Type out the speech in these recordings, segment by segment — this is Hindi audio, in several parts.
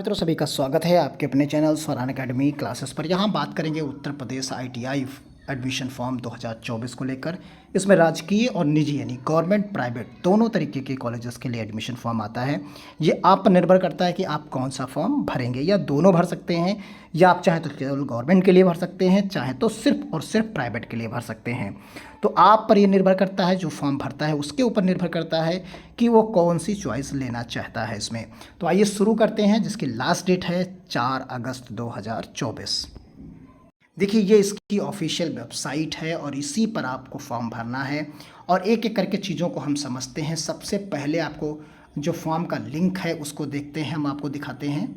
मित्रों, सभी का स्वागत है आपके अपने चैनल स्वरान एकेडमी क्लासेस पर। यहाँ बात करेंगे Uttar Pradesh ITI admission form 2024 को लेकर। इसमें राजकीय और निजी यानी गवर्नमेंट प्राइवेट दोनों तरीके के कॉलेजेस के लिए एडमिशन फॉर्म आता है। ये आप पर निर्भर करता है कि आप कौन सा फॉर्म भरेंगे, या दोनों भर सकते हैं, या आप चाहें तो केवल गवर्नमेंट के लिए भर सकते हैं, चाहे तो सिर्फ और सिर्फ प्राइवेट के लिए भर सकते हैं। तो आप पर ये निर्भर करता है, जो फॉर्म भरता है उसके ऊपर निर्भर करता है कि वो कौन सी चॉइस लेना चाहता है इसमें। तो आइए शुरू करते हैं, जिसकी लास्ट डेट है 4 अगस्त 2024। देखिए, ये इसकी ऑफिशियल वेबसाइट है और इसी पर आपको फॉर्म भरना है। और एक एक करके चीज़ों को हम समझते हैं। सबसे पहले आपको जो फॉर्म का लिंक है उसको देखते हैं, हम आपको दिखाते हैं।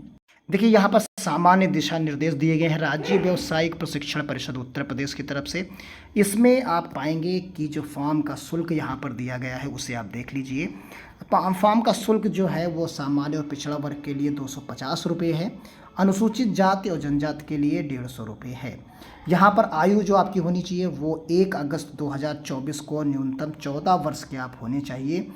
देखिए, यहाँ पर सामान्य दिशा निर्देश दिए गए हैं राज्य व्यावसायिक प्रशिक्षण परिषद उत्तर प्रदेश की तरफ से। इसमें आप पाएंगे कि जो फॉर्म का शुल्क यहाँ पर दिया गया है उसे आप देख लीजिए। फॉर्म का शुल्क जो है वो सामान्य और पिछड़ा वर्ग के लिए 250 रुपये है, अनुसूचित जाति और जनजाति के लिए 150 रुपये है। यहाँ पर आयु जो आपकी होनी चाहिए वो 1 अगस्त 2024 को न्यूनतम 14 वर्ष के आप होने चाहिए,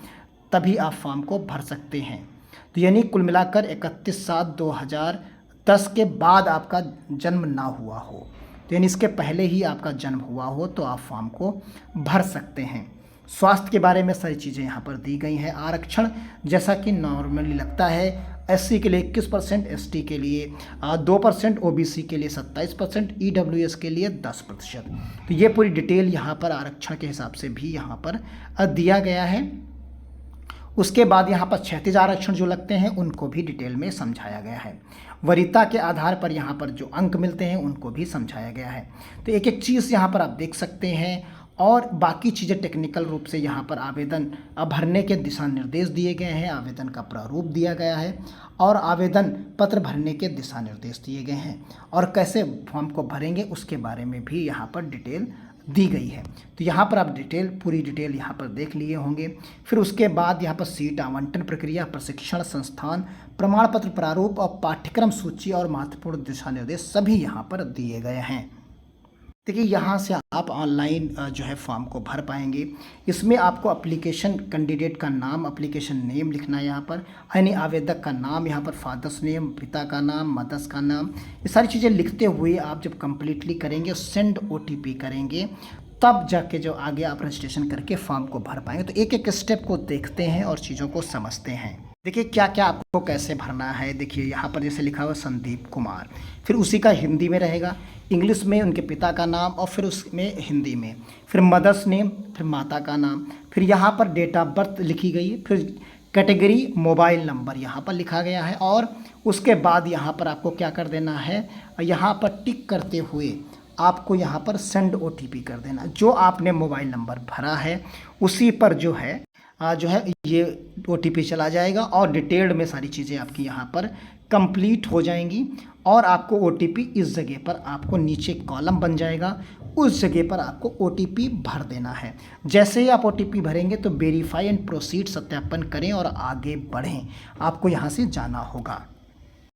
तभी आप फॉर्म को भर सकते हैं। तो यानी कुल मिलाकर 31/7/2010 के बाद आपका जन्म ना हुआ हो, तो यानी इसके पहले ही आपका जन्म हुआ हो तो आप फॉर्म को भर सकते हैं। स्वास्थ्य के बारे में सारी चीज़ें यहाँ पर दी गई हैं। आरक्षण जैसा कि नॉर्मली लगता है, एससी के लिए 21%, एसटी के लिए 2%, ओबीसी के लिए 27%, ईडब्ल्यूएस के लिए 10%। तो ये पूरी डिटेल यहाँ पर आरक्षण के हिसाब से भी यहाँ पर दिया गया है। उसके बाद यहाँ पर क्षैतिज आरक्षण जो लगते हैं उनको भी डिटेल में समझाया गया है। वरीयता के आधार पर यहाँ पर जो अंक मिलते हैं उनको भी समझाया गया है। तो एक एक चीज़ यहाँ पर आप देख सकते हैं। और बाकी चीज़ें टेक्निकल रूप से यहाँ पर आवेदन भरने के दिशा निर्देश दिए गए हैं, आवेदन का प्रारूप दिया गया है और आवेदन पत्र भरने के दिशा निर्देश दिए गए हैं, और कैसे फॉर्म को भरेंगे उसके बारे में भी यहाँ पर डिटेल दी गई है। तो यहाँ पर आप पूरी डिटेल यहाँ पर देख लिए होंगे। फिर उसके बाद यहाँ पर सीट आवंटन प्रक्रिया, प्रशिक्षण संस्थान, प्रमाण पत्र प्रारूप और पाठ्यक्रम सूची और महत्वपूर्ण दिशा निर्देश सभी यहाँ पर दिए गए हैं। देखिए, यहाँ से आप ऑनलाइन जो है फॉर्म को भर पाएंगे। इसमें आपको एप्लीकेशन कैंडिडेट का नाम, एप्लीकेशन नेम लिखना है यहाँ पर, यानी आवेदक का नाम, यहाँ पर फादर्स नेम, पिता का नाम, मदर्स का नाम, ये सारी चीज़ें लिखते हुए आप जब कम्प्लीटली करेंगे, सेंड ओटीपी करेंगे, तब जाके जो आगे आप रजिस्ट्रेशन करके फॉर्म को भर पाएंगे। तो एक एक स्टेप को देखते हैं और चीज़ों को समझते हैं। देखिए, क्या क्या आपको कैसे भरना है। देखिए, यहाँ पर जैसे लिखा हुआ संदीप कुमार, फिर उसी का हिंदी में रहेगा, इंग्लिश में उनके पिता का नाम और फिर उसमें हिंदी में, फिर मदर्स नेम, फिर माता का नाम, फिर यहाँ पर डेट ऑफ बर्थ लिखी गई है, फिर कैटेगरी मोबाइल नंबर यहाँ पर लिखा गया है। और उसके बाद यहाँ पर आपको क्या कर देना है, यहाँ पर टिक करते हुए आपको यहाँ पर सेंड ओटीपी कर देना। जो आपने मोबाइल नंबर भरा है उसी पर जो है ये ओटीपी चला जाएगा और डिटेल्ड में सारी चीज़ें आपकी यहाँ पर कंप्लीट हो जाएंगी। और आपको ओटीपी इस जगह पर आपको नीचे कॉलम बन जाएगा, उस जगह पर आपको ओटीपी भर देना है। जैसे ही आप ओटीपी भरेंगे तो वेरीफाई एंड प्रोसीड सत्यापन करें और आगे बढ़ें, आपको यहाँ से जाना होगा।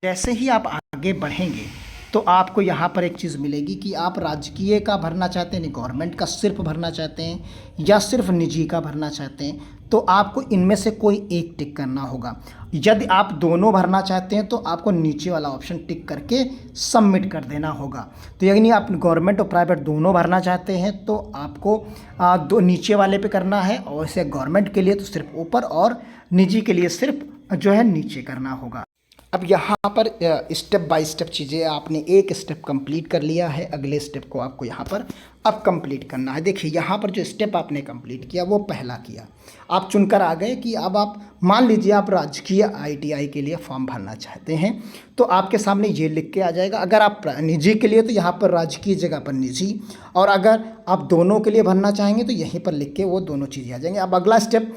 जैसे ही आप आगे बढ़ेंगे तो आपको यहाँ पर एक चीज़ मिलेगी कि आप राजकीय का भरना चाहते हैं, गवर्नमेंट का सिर्फ भरना चाहते हैं, या सिर्फ निजी का भरना चाहते हैं, तो आपको इनमें से कोई एक टिक करना होगा। यदि आप दोनों भरना चाहते हैं तो आपको नीचे वाला ऑप्शन टिक करके सबमिट कर देना होगा। तो यानी आप गवर्नमेंट और प्राइवेट दोनों भरना चाहते हैं तो आपको दो नीचे वाले पे करना है, और वैसे गवर्नमेंट के लिए तो सिर्फ ऊपर और निजी के लिए सिर्फ जो है नीचे करना होगा। अब यहाँ पर स्टेप बाय स्टेप चीज़ें, आपने एक स्टेप कंप्लीट कर लिया है, अगले स्टेप को आपको यहाँ पर अब कंप्लीट करना है। देखिए, यहाँ पर जो स्टेप आपने कंप्लीट किया वो पहला किया, आप चुनकर आ गए कि अब आप मान लीजिए आप राजकीय आईटीआई के लिए फॉर्म भरना चाहते हैं, तो आपके सामने ये लिख के आ जाएगा। अगर आप निजी के लिए तो यहाँ पर राजकीय जगह पर निजी, और अगर आप दोनों के लिए भरना चाहेंगे तो यहीं पर लिख के वो दोनों चीज़ें आ जाएंगे। अब अगला स्टेप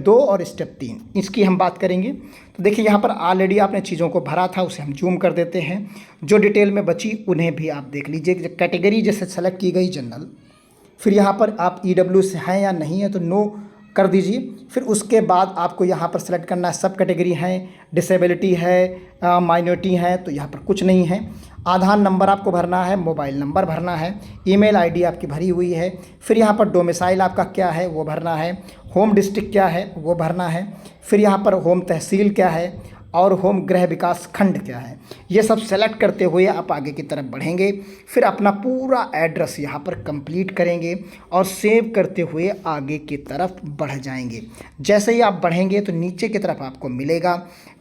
2 और स्टेप 3 इसकी हम बात करेंगे। तो देखिए, यहाँ पर ऑलरेडी आपने चीज़ों को भरा था, उसे हम जूम कर देते हैं। जो डिटेल में बची उन्हें भी आप देख लीजिए। कैटेगरी जैसे सेलेक्ट की गई जनरल, फिर यहाँ पर आप ईडब्ल्यू से हैं या नहीं है तो नो कर दीजिए। फिर उसके बाद आपको यहाँ पर सेलेक्ट करना है सब कैटेगरी है, डिसेबिलिटी है, माइनॉरिटी है, तो यहाँ पर कुछ नहीं है। आधार नंबर आपको भरना है, मोबाइल नंबर भरना है, ईमेल आईडी आपकी भरी हुई है। फिर यहाँ पर डोमिसाइल आपका क्या है वो भरना है, होम डिस्ट्रिक्ट क्या है वो भरना है, फिर यहाँ पर होम तहसील क्या है, और होम गृह विकास खंड क्या है, ये सब सेलेक्ट करते हुए आप आगे की तरफ बढ़ेंगे। फिर अपना पूरा एड्रेस यहाँ पर कंप्लीट करेंगे और सेव करते हुए आगे की तरफ बढ़ जाएंगे। जैसे ही आप बढ़ेंगे तो नीचे की तरफ आपको मिलेगा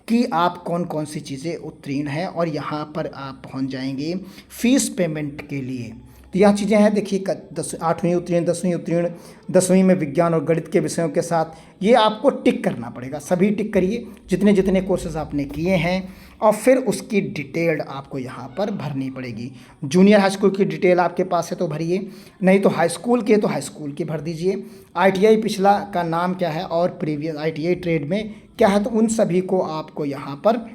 कि आप कौन कौन सी चीज़ें उत्तीर्ण हैं और यहाँ पर आप पहुँच जाएंगे फीस पेमेंट के लिए। तो यह चीज़ें हैं, देखिए 8वीं उत्तीर्ण, 10वीं उत्तीर्ण, 10वीं में विज्ञान और गणित के विषयों के साथ ये आपको टिक करना पड़ेगा। सभी टिक करिए जितने जितने कोर्सेज आपने किए हैं और फिर उसकी डिटेल आपको यहाँ पर भरनी पड़ेगी। जूनियर हाई स्कूल की डिटेल आपके पास है तो भरिए, नहीं तो हाई स्कूल के तो हाई स्कूल की भर दीजिए। ITI पिछला का नाम क्या है और प्रीवियस ITI ट्रेड में क्या है, तो उन सभी को आपको यहाँ पर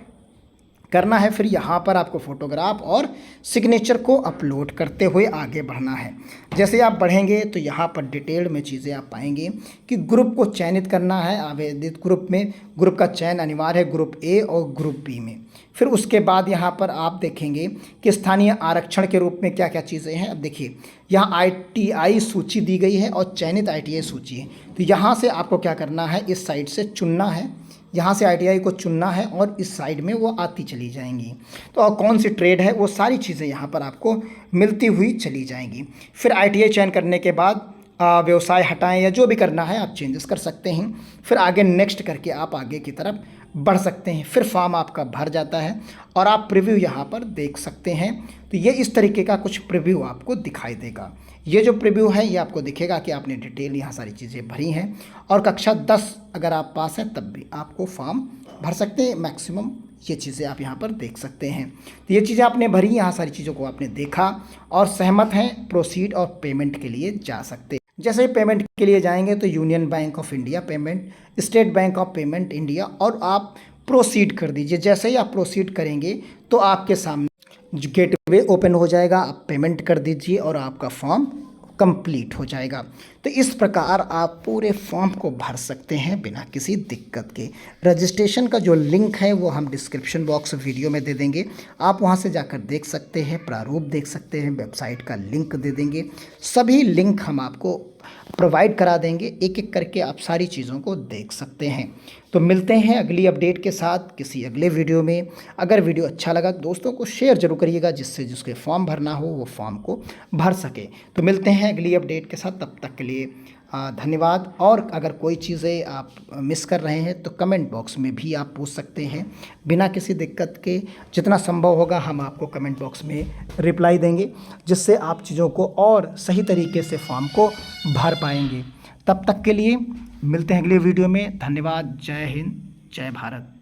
करना है। फिर यहाँ पर आपको फोटोग्राफ और सिग्नेचर को अपलोड करते हुए आगे बढ़ना है। जैसे आप बढ़ेंगे तो यहाँ पर डिटेल में चीज़ें आप पाएंगे कि ग्रुप को चयनित करना है। आवेदित ग्रुप में ग्रुप का चयन अनिवार्य है, ग्रुप A और ग्रुप B में। फिर उसके बाद यहाँ पर आप देखेंगे कि स्थानीय आरक्षण के रूप में क्या क्या चीज़ें हैं। अब देखिए यहाँ ITI सूची दी गई है और चयनित ITI सूची है। तो यहाँ से आपको क्या करना है, इस साइड से चुनना है, यहाँ से ITI को चुनना है और इस साइड में वो आती चली जाएंगी। तो और कौन सी ट्रेड है वो सारी चीज़ें यहाँ पर आपको मिलती हुई चली जाएंगी। फिर ITI चयन करने के बाद व्यवसाय हटाएं या जो भी करना है आप चेंजेस कर सकते हैं। फिर आगे नेक्स्ट करके आप आगे की तरफ बढ़ सकते हैं। फिर फॉर्म आपका भर जाता है और आप प्रीव्यू यहाँ पर देख सकते हैं। तो ये इस तरीके का कुछ प्रीव्यू आपको दिखाई देगा। ये जो प्रीव्यू है ये आपको दिखेगा कि आपने डिटेल यहाँ सारी चीज़ें भरी हैं और कक्षा 10 अगर आप पास हैं तब भी आपको फॉर्म भर सकते हैं। मैक्सिमम ये चीज़ें आप यहाँ पर देख सकते हैं। तो ये चीज़ें आपने भरी, यहाँ सारी चीज़ों को आपने देखा और सहमत हैं, प्रोसीड और पेमेंट के लिए जा सकते हैं। जैसे ही पेमेंट के लिए जाएंगे तो union bank of India payment, state bank of payment India और आप प्रोसीड कर दीजिए। जैसे ही आप प्रोसीड करेंगे तो आपके सामने गेटवे ओपन हो जाएगा, आप पेमेंट कर दीजिए और आपका फॉर्म कंप्लीट हो जाएगा। तो इस प्रकार आप पूरे फॉर्म को भर सकते हैं बिना किसी दिक्कत के। रजिस्ट्रेशन का जो लिंक है वो हम डिस्क्रिप्शन बॉक्स वीडियो में दे देंगे, आप वहां से जाकर देख सकते हैं, प्रारूप देख सकते हैं, वेबसाइट का लिंक दे देंगे। सभी लिंक हम आपको प्रोवाइड करा देंगे, एक एक करके आप सारी चीज़ों को देख सकते हैं। तो मिलते हैं अगली अपडेट के साथ किसी अगले वीडियो में। अगर वीडियो अच्छा लगा दोस्तों को शेयर जरूर करिएगा, जिससे जिसके फॉर्म भरना हो वो फॉर्म को भर सके। तो मिलते हैं अगली अपडेट के साथ, तब तक के लिए धन्यवाद। और अगर कोई चीज़ें आप मिस कर रहे हैं तो कमेंट बॉक्स में भी आप पूछ सकते हैं बिना किसी दिक्कत के। जितना संभव होगा हम आपको कमेंट बॉक्स में रिप्लाई देंगे, जिससे आप चीज़ों को और सही तरीके से फॉर्म को भर पाएंगे। तब तक के लिए मिलते हैं अगले वीडियो में। धन्यवाद। जय हिंद, जय भारत।